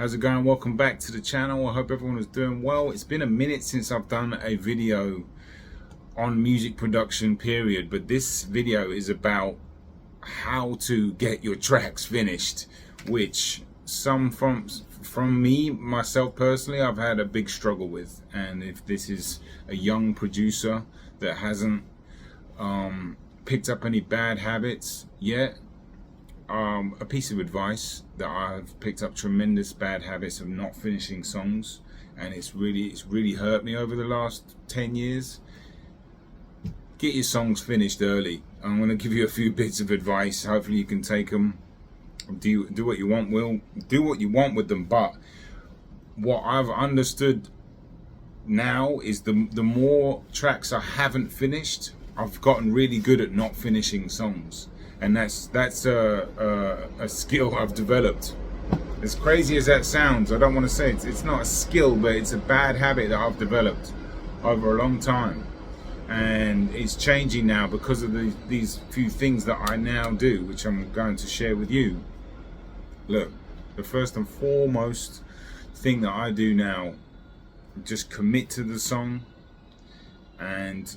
How's it going? Welcome back to the channel. I hope everyone is doing well. It's been a minute since I've done a video on music production period, but this video is about how to get your tracks finished, which some from me, myself personally, I've had a big struggle with. And if this is a young producer that hasn't picked up any bad habits yet, a piece of advice that I've picked up tremendous bad habits of not finishing songs, and it's really hurt me over the last 10 years. Get your songs finished early. I'm going to give you a few bits of advice. Hopefully you can take them. Do what you want. Do what you want with them. But what I've understood now is the more tracks I haven't finished, I've gotten really good at not finishing songs. And that's a skill I've developed. As crazy as that sounds, I don't want to say it's not a skill, but it's a bad habit that I've developed over a long time. And it's changing now because of these few things that I now do, which I'm going to share with you. Look, the first and foremost thing that I do now, just commit to the song. And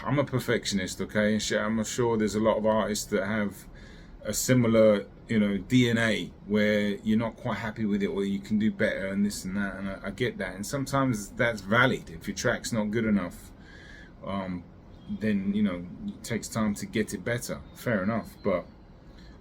I'm a perfectionist, okay? I'm sure there's a lot of artists that have a similar, DNA where you're not quite happy with it, or you can do better and this and that, and I get that. And sometimes that's valid. If your track's not good enough, then, it takes time to get it better. Fair enough. But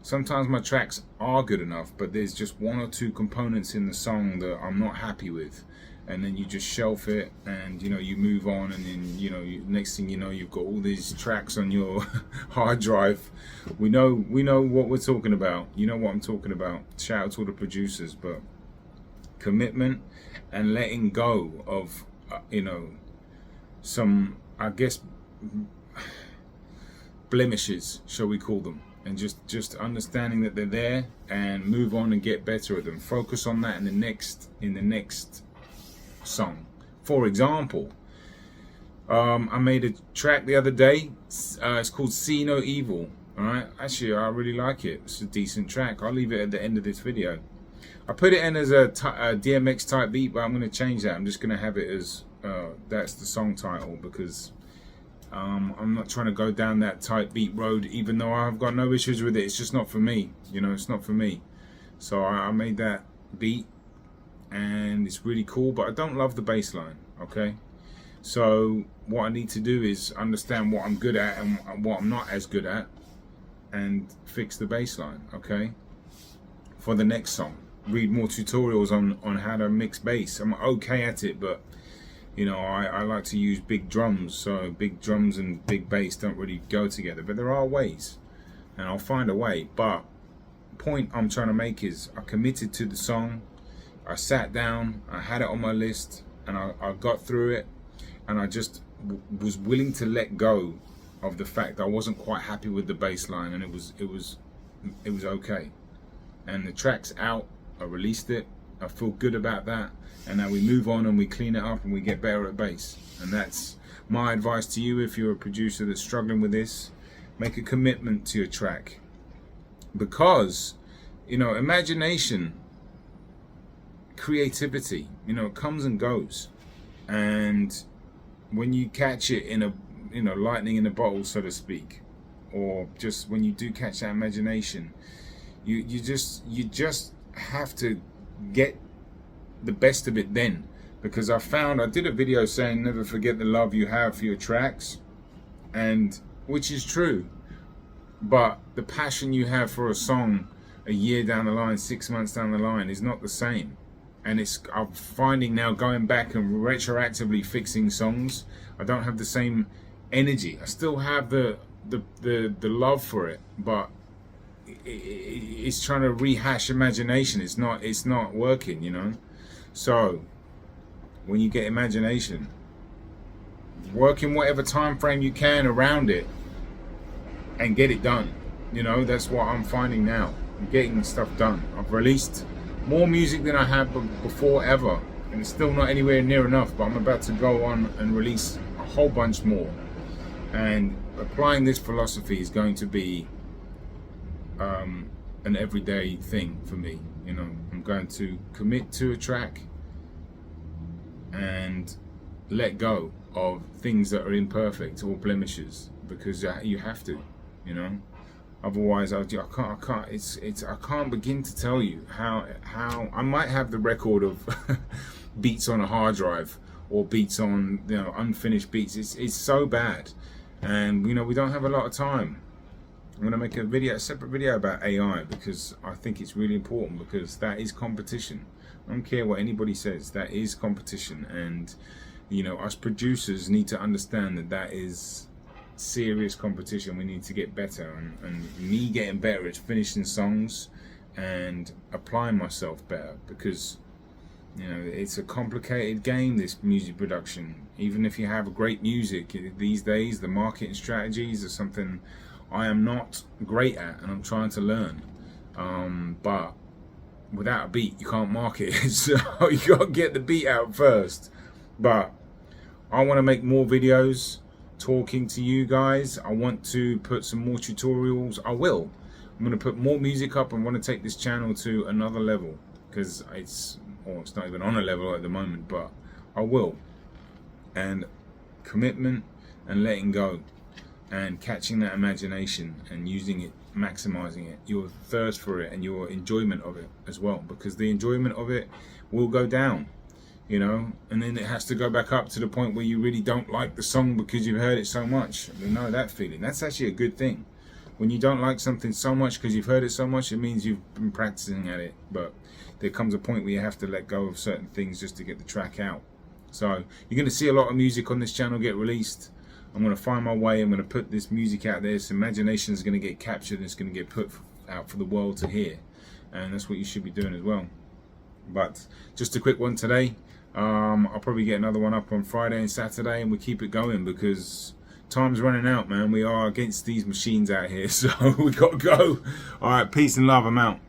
sometimes my tracks are good enough, but there's just one or two components in the song that I'm not happy with. And then you just shelf it, and you move on, and then next thing you know, you've got all these tracks on your hard drive. We know what we're talking about. You know what I'm talking about. Shout out to all the producers. But commitment and letting go of some, I guess, blemishes, shall we call them, and just understanding that they're there and move on and get better at them. Focus on that in the next song. For example, I made a track the other day. It's called See No Evil. Alright, actually I really like it. It's a decent track. I'll leave it at the end of this video. I put it in as a DMX type beat, but I'm going to change that. I'm just going to have it as that's the song title, because I'm not trying to go down that type beat road, even though I've got no issues with it. It's just not for me. It's not for me. So I made that beat, and it's really cool, but I don't love the bass line, okay? So what I need to do is understand what I'm good at and what I'm not as good at, and fix the bass line, okay? For the next song, read more tutorials on how to mix bass. I'm okay at it, but I like to use big drums, so big drums and big bass don't really go together, but there are ways, and I'll find a way. But the point I'm trying to make is I committed to the song. I sat down, I had it on my list, and I got through it, and I just was willing to let go of the fact that I wasn't quite happy with the bass line, and it was okay. And the track's out, I released it, I feel good about that, and now we move on and we clean it up and we get better at bass. And that's my advice to you. If you're a producer that's struggling with this, make a commitment to your track, because imagination, creativity, it comes and goes, and when you catch it in a lightning in a bottle, so to speak, or just when you do catch that imagination, you just have to get the best of it then. Because I did a video saying never forget the love you have for your tracks, and which is true, but the passion you have for a song a year down the line, 6 months down the line, is not the same. And I'm finding now, going back and retroactively fixing songs, I don't have the same energy. I still have the love for it, but it's trying to rehash imagination. It's not working, So when you get imagination, work in whatever time frame you can around it and get it done. That's what I'm finding now. I'm getting stuff done. I've released more music than I have before ever, and it's still not anywhere near enough, but I'm about to go on and release a whole bunch more. And applying this philosophy is going to be an everyday thing for me. I'm going to commit to a track and let go of things that are imperfect or blemishes, because you have to, you know. Otherwise, I can't begin to tell you how I might have the record of beats on a hard drive, or beats on, you know, unfinished beats. It's so bad, and you know, we don't have a lot of time. I'm going to make a separate video about AI, because I think it's really important, because that is competition. I don't care what anybody says, that is competition. And you know, us producers need to understand that that is serious competition. We need to get better, and me getting better at finishing songs and applying myself better, because you know, it's a complicated game, this music production. Even if you have great music these days, the marketing strategies are something I am not great at, and I'm trying to learn. But without a beat, you can't market it. So you got to get the beat out first. But I want to make more videos talking to you guys. I want to put some more tutorials. I'm going to put more music up, and want to take this channel to another level, because it's not even on a level at the moment, but I will. And commitment and letting go, and catching that imagination and using it, maximizing it, your thirst for it and your enjoyment of it as well, because the enjoyment of it will go down, you know, and then it has to go back up to the point where you really don't like the song because you've heard it so much. We know that feeling. That's actually a good thing. When you don't like something so much because you've heard it so much, it means you've been practicing at it. But there comes a point where you have to let go of certain things just to get the track out. So you're going to see a lot of music on this channel get released. I'm going to find my way. I'm going to put this music out there. So imagination is going to get captured, and it's going to get put out for the world to hear. And that's what you should be doing as well. But just a quick one today. I'll probably get another one up on Friday and Saturday, and we keep it going, because time's running out, man. We are against these machines out here, so we got to go. All right, peace and love. I'm out.